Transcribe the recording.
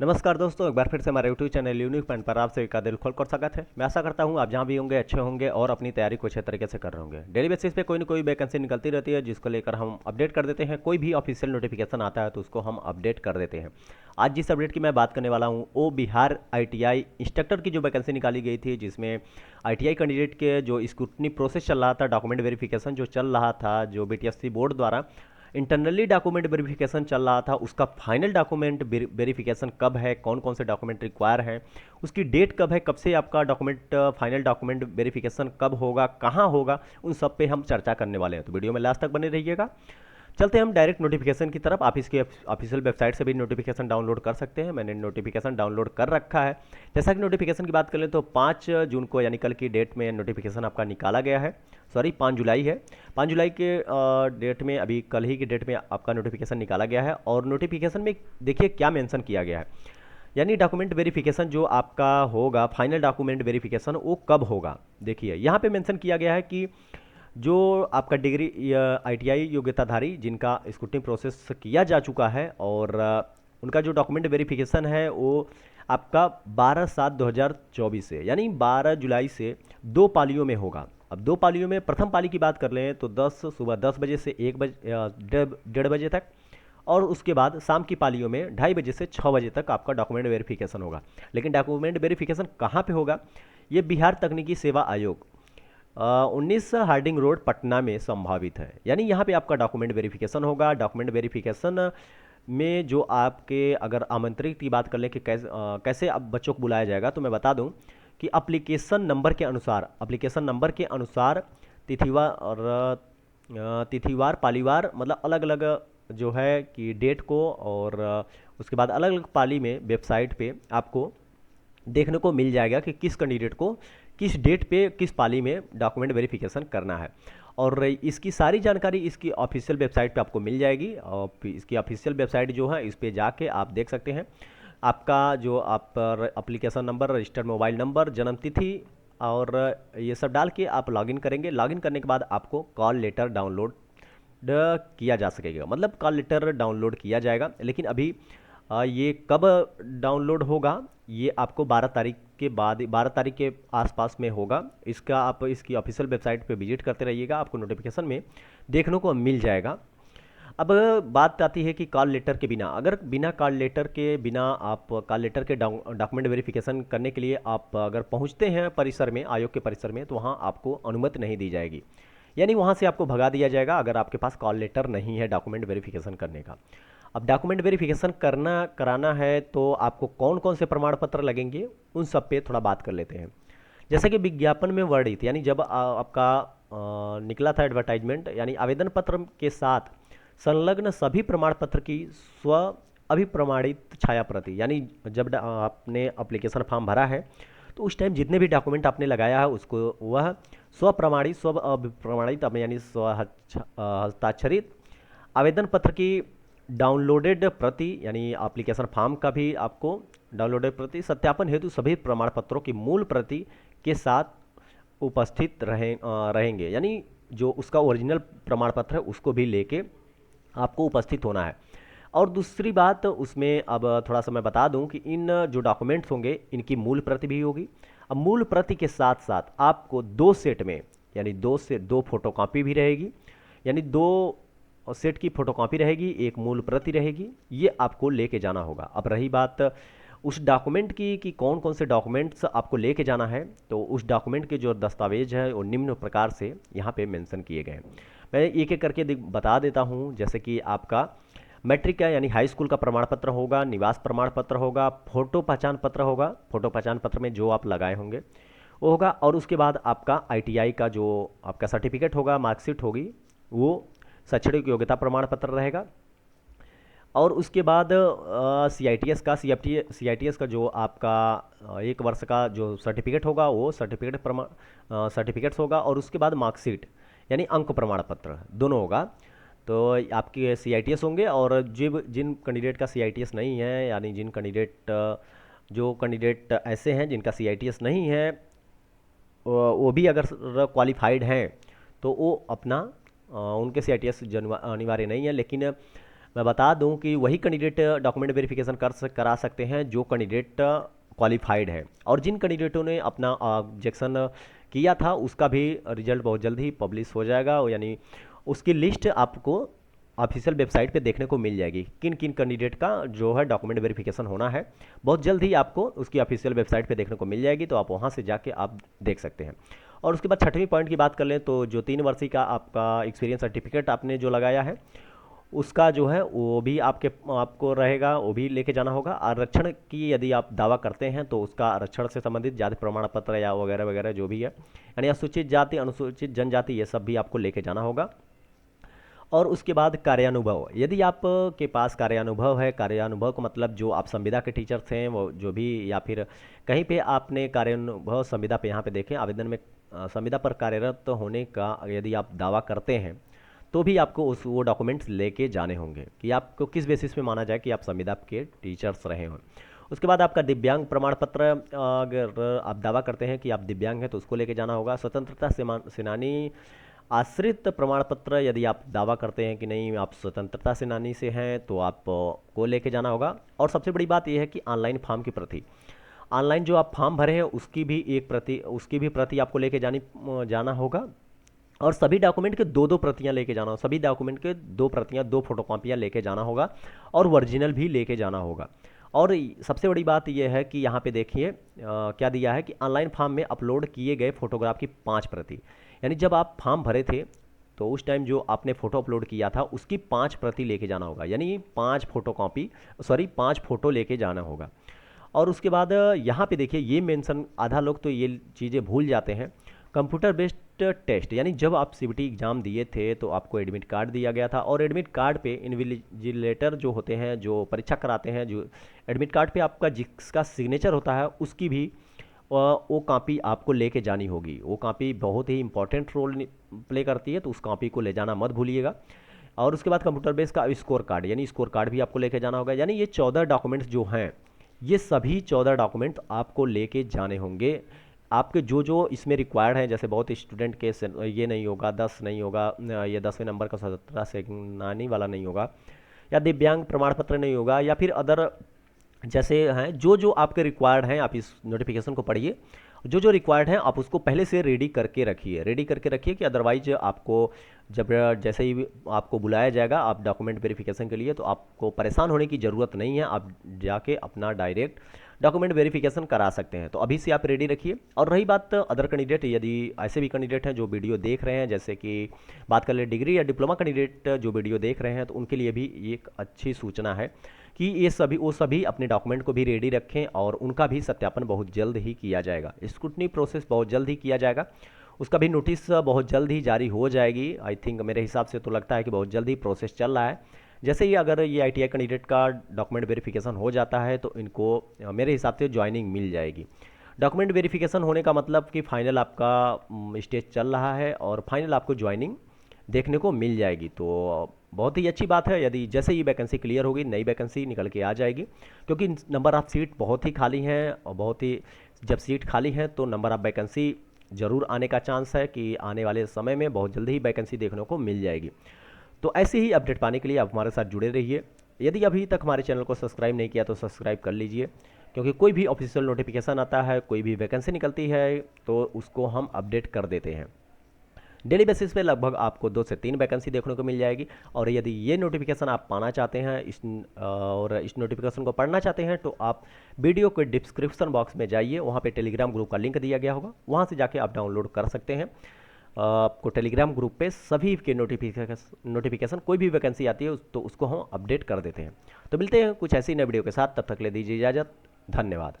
नमस्कार दोस्तों, एक बार फिर से हमारे यूट्यूब चैनल यूनिक पॉइंट पर आप सभी का दिल खोल कर स्वागत है। मैं आशा करता हूं आप जहां भी होंगे अच्छे होंगे और अपनी तैयारी को अच्छे तरीके से कर रहे होंगे। डेली बेसिस पे कोई ना कोई वैकेंसी निकलती रहती है जिसको लेकर हम अपडेट कर देते हैं। कोई भी ऑफिशियल नोटिफिकेशन आता है तो उसको हम अपडेट कर देते हैं। आज जिस अपडेट की मैं बात करने वाला हूँ वो बिहार ITI इंस्ट्रक्टर की जो वैकेंसी निकाली गई थी, जिसमें ITI कैंडिडेट के जो स्क्रूटनी प्रोसेस चल रहा था, डॉक्यूमेंट वेरिफिकेशन जो चल रहा था, जो BTSC बोर्ड द्वारा इंटरनली डॉक्यूमेंट वेरिफिकेशन चल रहा था, उसका फाइनल डॉक्यूमेंट वेरिफिकेशन कब है, कौन कौन से डॉक्यूमेंट रिक्वायर है, उसकी डेट कब है, कब से आपका डॉक्यूमेंट फाइनल डॉक्यूमेंट वेरिफिकेशन कब होगा, कहाँ होगा, उन सब पे हम चर्चा करने वाले हैं। तो वीडियो में लास्ट तक बने रहिएगा। चलते हैं हम डायरेक्ट नोटिफिकेशन की तरफ। आप इसकी ऑफिशियल वेबसाइट से भी नोटिफिकेशन डाउनलोड कर सकते हैं। मैंने नोटिफिकेशन डाउनलोड कर रखा है। जैसा कि नोटिफिकेशन की बात करें तो 5 जून को यानी कल की डेट में नोटिफिकेशन आपका निकाला गया है। सॉरी, 5 जुलाई है। 5 जुलाई के डेट में, अभी कल ही की डेट में आपका नोटिफिकेशन निकाला गया है। और नोटिफिकेशन में देखिए क्या मेंशन किया गया है, यानी डॉक्यूमेंट वेरिफिकेशन जो आपका होगा, फाइनल डॉक्यूमेंट वेरिफिकेशन वो कब होगा। देखिए यहाँ पे मेंशन किया गया है कि जो आपका डिग्री ITI योग्यताधारी जिनका स्क्रूटनी प्रोसेस किया जा चुका है और उनका जो डॉक्यूमेंट वेरिफिकेशन है वो आपका 12/7/2024 से यानी 12 जुलाई से 2 पालियों में होगा। अब 2 पालियों में प्रथम पाली की बात कर लें तो सुबह 10 बजे से 1 बजे 1:30 बजे तक, और उसके बाद शाम की पालियों में 2:30 बजे से 6 बजे तक आपका डॉक्यूमेंट वेरिफिकेशन होगा। लेकिन डॉक्यूमेंट वेरिफिकेशन कहाँ पे होगा? ये बिहार तकनीकी सेवा आयोग 19 हार्डिंग रोड पटना में संभावित है। यानी यहाँ पे आपका डॉक्यूमेंट वेरिफिकेशन होगा। डॉक्यूमेंट वेरिफिकेशन में जो आपके, अगर आमंत्रित की बात कर लें कि कैसे अब बच्चों को बुलाया जाएगा, तो मैं बता दूं कि एप्लीकेशन नंबर के अनुसार तिथिवार और तिथिवार पालीवार मतलब अलग अलग जो है कि डेट को, और उसके बाद अलग अलग पाली में वेबसाइट पे आपको देखने को मिल जाएगा कि किस कैंडिडेट को किस डेट पे किस पाली में डॉक्यूमेंट वेरिफिकेशन करना है। और इसकी सारी जानकारी इसकी ऑफिशियल वेबसाइट पे आपको मिल जाएगी। और फिर इसकी ऑफिशियल वेबसाइट जो है इस पे जाके आप देख सकते हैं। आपका जो आप application number, registered mobile number, जन्म तिथि और ये सब डाल के आप लॉगिन करेंगे। लॉगिन करने के बाद आपको कॉल लेटर डाउनलोड किया जा सकेगा, मतलब कॉल लेटर डाउनलोड किया जाएगा। लेकिन अभी ये कब डाउनलोड होगा, ये आपको 12 तारीख के बाद, 12 तारीख के आसपास में होगा। इसका आप इसकी ऑफिशियल वेबसाइट पे विजिट करते रहिएगा, आपको नोटिफिकेशन में देखने को मिल जाएगा। अब बात आती है कि कॉल लेटर के बिना, अगर बिना कॉल लेटर के, बिना आप कॉल लेटर के डॉक्यूमेंट वेरिफिकेशन करने के लिए आप अगर पहुंचते हैं परिसर में, आयोग के परिसर में, तो वहां आपको अनुमति नहीं दी जाएगी। यानी वहां से आपको भगा दिया जाएगा अगर आपके पास कॉल लेटर नहीं है डॉक्यूमेंट वेरिफिकेशन करने का। अब डॉक्यूमेंट वेरिफिकेशन कराना है तो आपको कौन कौन से प्रमाण पत्र लगेंगे, उन सब पे थोड़ा बात कर लेते हैं। जैसे कि विज्ञापन में वर्णित, यानी जब आपका निकला था एडवर्टाइजमेंट, यानी आवेदन पत्र के साथ संलग्न सभी प्रमाण पत्र की स्व अभिप्रमाणित छाया प्रति, यानी जब आपने एप्लीकेशन फॉर्म भरा है तो उस टाइम जितने भी डॉक्यूमेंट आपने लगाया है उसको वह स्वप्रमाणित, स्व अभिप्रमाणित यानी स्व हस्ताक्षरित आवेदन पत्र की डाउनलोडेड प्रति, यानी एप्लीकेशन फॉर्म का भी आपको डाउनलोडेड प्रति, सत्यापन हेतु सभी प्रमाण पत्रों की मूल प्रति के साथ उपस्थित रहेंगे। यानी जो उसका ओरिजिनल प्रमाण पत्र है उसको भी लेके आपको उपस्थित होना है। और दूसरी बात उसमें अब थोड़ा सा मैं बता दूं कि इन जो डॉक्यूमेंट्स होंगे इनकी मूल प्रति भी होगी। अब मूल प्रति के साथ साथ आपको 2 सेट में, यानी 2 से 2 फोटोकॉपी भी रहेगी, यानी 2 सेट की फोटोकॉपी रहेगी, एक मूल प्रति रहेगी। ये आपको लेके जाना होगा। अब रही बात उस डॉक्यूमेंट की कि कौन कौन से डॉक्यूमेंट्स आपको लेके जाना है, तो उस डॉक्यूमेंट के जो दस्तावेज है वो निम्न प्रकार से यहाँ पे मेंशन किए गए हैं। मैं एक एक करके बता देता हूँ। जैसे कि आपका मैट्रिक का यानी हाई स्कूल का प्रमाण पत्र होगा, निवास प्रमाण पत्र होगा, फोटो पहचान पत्र होगा, फोटो पहचान पत्र में जो आप लगाए होंगे वो होगा, और उसके बाद आपका ITI का जो आपका सर्टिफिकेट होगा, मार्कशीट होगी, वो शैक्षणिक योग्यता प्रमाण पत्र रहेगा। और उसके बाद CITS का जो आपका 1 वर्ष का जो सर्टिफिकेट होगा वो सर्टिफिकेट्स होगा, और उसके बाद मार्कशीट यानी अंक प्रमाण पत्र दोनों होगा। तो आपके CITS होंगे, और जिन कैंडिडेट का CITS नहीं है, यानी जो कैंडिडेट ऐसे हैं जिनका CITS नहीं है, वो भी अगर क्वालिफाइड हैं तो वो अपना उनके CITS अनिवार्य नहीं है। लेकिन मैं बता दूं कि वही कैंडिडेट डॉक्यूमेंट वेरिफिकेशन करा सकते हैं जो कैंडिडेट क्वालिफाइड है, और जिन कैंडिडेटों ने अपना ऑब्जेक्शन किया था उसका भी रिजल्ट बहुत जल्द ही पब्लिश हो जाएगा, यानी उसकी लिस्ट आपको ऑफिशियल वेबसाइट पे देखने को मिल जाएगी। किन किन कैंडिडेट का जो है डॉक्यूमेंट वेरिफिकेशन होना है, बहुत जल्द ही आपको उसकी ऑफिशियल वेबसाइट पे देखने को मिल जाएगी, तो आप वहाँ से जाके आप देख सकते हैं। और उसके बाद छठवीं पॉइंट की बात कर लें तो जो 3 वर्षीय का आपका एक्सपीरियंस सर्टिफिकेट आपने जो लगाया है उसका जो है वो भी आपको रहेगा, वो भी लेके जाना होगा। आरक्षण की यदि आप दावा करते हैं तो उसका आरक्षण से संबंधित जाति प्रमाण पत्र या वगैरह वगैरह जो भी है, यानी अनुसूचित जाति अनुसूचित जनजाति ये सब भी आपको लेके जाना होगा। और उसके बाद कार्यानुभव, यदि आप के पास कार्यानुभव है, कार्यानुभव का मतलब जो आप संविदा के टीचर्स हैं वो जो भी, या फिर कहीं पे आपने कार्यानुभव संविदा पे यहाँ पे देखें आवेदन में संविदा पर कार्यरत होने का यदि आप दावा करते हैं तो भी आपको उस वो डॉक्यूमेंट्स लेके जाने होंगे कि आपको किस बेसिस पे माना जाए कि आप संविदा के टीचर्स रहे हों। उसके बाद आपका दिव्यांग प्रमाण पत्र, अगर आप दावा करते हैं कि आप दिव्यांग हैं तो उसको लेके जाना होगा। स्वतंत्रता सेनानी आश्रित प्रमाण पत्र, यदि आप दावा करते हैं कि नहीं आप स्वतंत्रता सेनानी से हैं तो आपको लेके जाना होगा। और सबसे बड़ी बात यह है कि ऑनलाइन फॉर्म की प्रति, ऑनलाइन जो आप फॉर्म भरे हैं उसकी भी प्रति आपको लेके जाना होगा। और सभी डॉक्यूमेंट के दो दो प्रतियां लेके जाना होगा, सभी डॉक्यूमेंट के दो प्रतियां, दो फोटोकॉपियां लेके जाना होगा, और ओरिजिनल भी लेके जाना होगा। और सबसे बड़ी बात यह है कि यहाँ पे देखिए क्या दिया है कि ऑनलाइन फॉर्म में अपलोड किए गए फोटोग्राफ की 5 प्रति, यानी जब आप फॉर्म भरे थे तो उस टाइम जो आपने फ़ोटो अपलोड किया था उसकी 5 प्रति लेके जाना होगा, यानी 5 फोटो लेके जाना होगा। और उसके बाद यहाँ पे देखिए ये मेंशन, आधा लोग तो ये चीज़ें भूल जाते हैं, कंप्यूटर बेस्ड टेस्ट, यानी जब आप सीबीटी एग्ज़ाम दिए थे तो आपको एडमिट कार्ड दिया गया था, और एडमिट कार्ड पे इन्विजिलेटर जो होते हैं जो परीक्षा कराते हैं, जो एडमिट कार्ड पे आपका जिसका सिग्नेचर होता है उसकी भी वो कॉपी आपको लेके जानी होगी। वो कॉपी बहुत ही इंपॉर्टेंट रोल प्ले करती है, तो उस कॉपी को ले जाना मत भूलिएगा। और उसके बाद कंप्यूटर बेस का स्कोर कार्ड, यानी स्कोर कार्ड भी आपको लेके जाना होगा। यानी ये 14 डॉक्यूमेंट्स जो हैं, ये सभी 14 डॉक्यूमेंट आपको लेके जाने होंगे। आपके जो जो इसमें रिक्वायर्ड हैं, जैसे बहुत स्टूडेंट के ये नहीं होगा, 10 नहीं होगा, ये 10वें नंबर का 17 सेनानी वाला नहीं होगा, या दिव्यांग प्रमाण पत्र नहीं होगा, या फिर अदर जैसे हैं जो जो आपके रिक्वायर्ड हैं, आप इस नोटिफिकेशन को पढ़िए, जो जो रिक्वायर्ड हैं आप उसको पहले से रेडी करके रखिए कि अदरवाइज आपको जब जैसे ही आपको बुलाया जाएगा आप डॉक्यूमेंट वेरिफिकेशन के लिए, तो आपको परेशान होने की ज़रूरत नहीं है, आप जाके अपना डायरेक्ट डॉक्यूमेंट वेरिफिकेशन करा सकते हैं। तो अभी से आप रेडी रखिए। और रही बात अदर कैंडिडेट, यदि ऐसे भी कैंडिडेट हैं जो वीडियो देख रहे हैं, जैसे कि बात कर ले डिग्री या डिप्लोमा कैंडिडेट जो वीडियो देख रहे हैं, तो उनके लिए भी एक अच्छी सूचना है कि ये सभी अपने डॉक्यूमेंट को भी रेडी रखें, और उनका भी सत्यापन बहुत जल्द ही किया जाएगा। स्क्रूटनी प्रोसेस बहुत जल्द ही किया जाएगा, उसका भी नोटिस बहुत जल्द ही जारी हो जाएगी। आई थिंक मेरे हिसाब से तो लगता है कि बहुत जल्द ही प्रोसेस चल रहा है। जैसे ही अगर ये ITI कैंडिडेट का डॉक्यूमेंट वेरिफिकेशन हो जाता है तो इनको मेरे हिसाब से ज्वाइनिंग मिल जाएगी। डॉक्यूमेंट वेरिफिकेशन होने का मतलब कि फाइनल आपका स्टेज चल रहा है और फाइनल आपको ज्वाइनिंग देखने को मिल जाएगी। तो बहुत ही अच्छी बात है, यदि जैसे ही वैकेंसी क्लियर होगी नई वैकेंसी निकल के आ जाएगी, क्योंकि नंबर ऑफ़ सीट बहुत ही खाली हैं, और बहुत ही जब सीट खाली है तो नंबर ऑफ़ वैकेंसी ज़रूर आने का चांस है कि आने वाले समय में बहुत जल्दी ही वैकेंसी देखने को मिल जाएगी। तो ऐसे ही अपडेट पाने के लिए आप हमारे साथ जुड़े रहिए। यदि अभी तक हमारे चैनल को सब्सक्राइब नहीं किया तो सब्सक्राइब कर लीजिए, क्योंकि कोई भी ऑफिशियल नोटिफिकेशन आता है, कोई भी वैकेंसी निकलती है तो उसको हम अपडेट कर देते हैं। डेली बेसिस पे लगभग आपको 2 से 3 वैकेंसी देखने को मिल जाएगी। और यदि ये नोटिफिकेशन आप पाना चाहते हैं इस नोटिफिकेशन को पढ़ना चाहते हैं तो आप वीडियो के डिस्क्रिप्शन बॉक्स में जाइए, वहाँ पे टेलीग्राम ग्रुप का लिंक दिया गया होगा, वहाँ से जाके आप डाउनलोड कर सकते हैं। आपको टेलीग्राम ग्रुप पे सभी के नोटिफिकेशन कोई भी वैकेंसी आती है तो उसको हम अपडेट कर देते हैं। तो मिलते हैं कुछ ऐसी नई वीडियो के साथ, तब तक ले दीजिए इजाज़त। धन्यवाद।